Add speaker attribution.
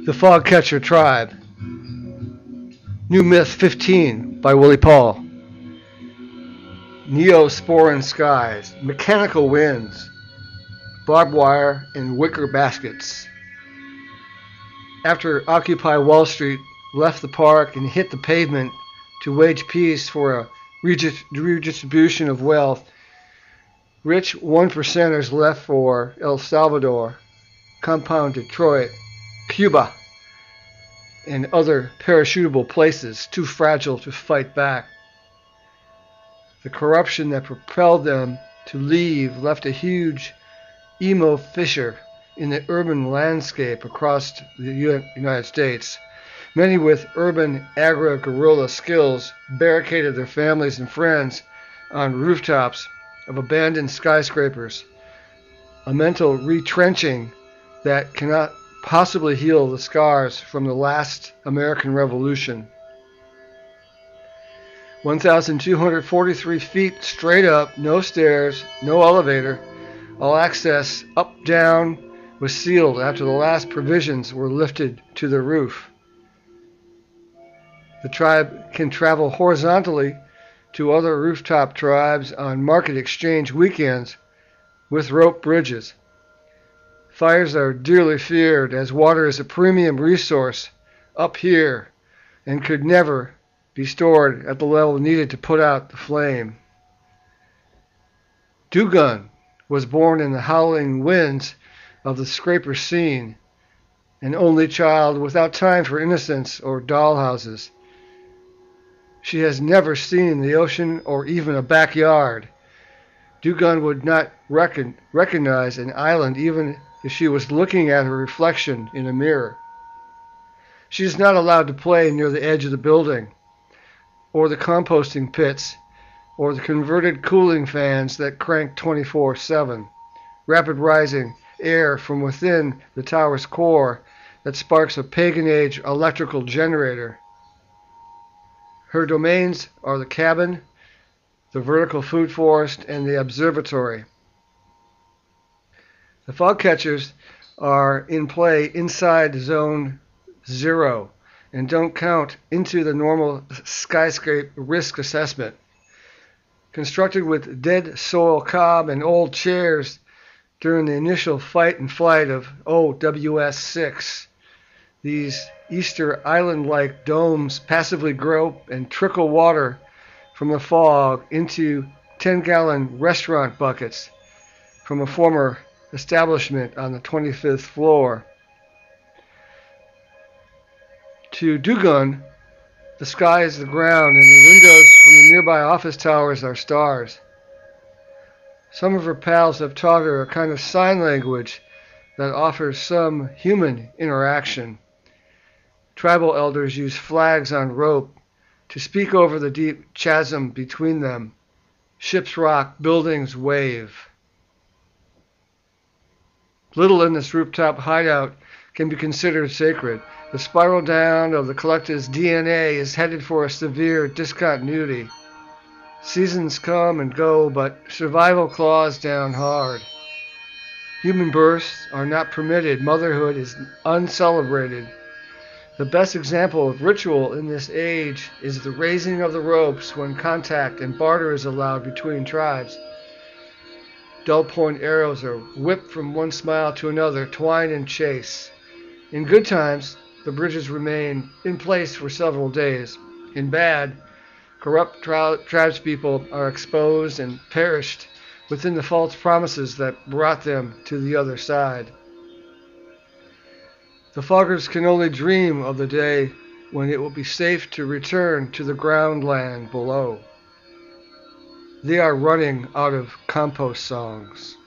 Speaker 1: The Fogcatcher Tribe. New Myth 15 by Willi Paul. Neosporin skies, mechanical winds, barbed wire, and wicker baskets. After Occupy Wall Street left the park and hit the pavement to wage peace for a redistribution of wealth, rich one percenters left for El Salvador, compound Detroit, Cuba, and other parachuteable places too fragile to fight back. The corruption that propelled them to leave left a huge emo-fissure in the urban landscape across the United States. Many with urban agri-guerrilla skills barricaded their families and friends on rooftops of abandoned skyscrapers, a mental retrenching that cannot possibly heal the scars from the last American Revolution. 1,243 feet straight up, no stairs, no elevator. All access up, down was sealed after the last provisions were lifted to the roof. The tribe can travel horizontally to other rooftop tribes on market exchange weekends with rope bridges. Fires are dearly feared as water is a premium resource up here and could never be stored at the level needed to put out the flame. Dugan was born in the howling winds of the scraper scene, an only child without time for innocence or dollhouses. She has never seen the ocean or even a backyard. Dugan would not recognize an island even if she was looking at her reflection in a mirror. She is not allowed to play near the edge of the building, or the composting pits, or the converted cooling fans that crank 24/7, rapid rising air from within the tower's core that sparks a pagan-age electrical generator. Her domains are the cabin, the vertical food forest, and the observatory. The fogcatchers are in play inside Zone 0 and don't count into the normal skyscraper risk assessment. Constructed with dead soil cob and old chairs during the initial fight and flight of OWS-6, these Easter Island-like domes passively grope and trickle water from the fog into 10-gallon restaurant buckets from a former establishment on the 25th floor. To Dugan, the sky is the ground and the windows from the nearby office towers are stars. Some of her pals have taught her a kind of sign language that offers some human interaction. Tribal elders use flags on rope to speak over the deep chasm between them. Ships rock, buildings wave. Little in this rooftop hideout can be considered sacred. The spiral down of the collective's DNA is headed for a severe discontinuity. Seasons come and go, but survival claws down hard. Human births are not permitted. Motherhood is uncelebrated. The best example of ritual in this age is the raising of the ropes when contact and barter is allowed between tribes. Dull point arrows are whipped from one smile to another, twine and chase. In good times, the bridges remain in place for several days. In bad, corrupt tribespeople are exposed and perished within the false promises that brought them to the other side. The foggers can only dream of the day when it will be safe to return to the ground land below. They are running out of compost songs.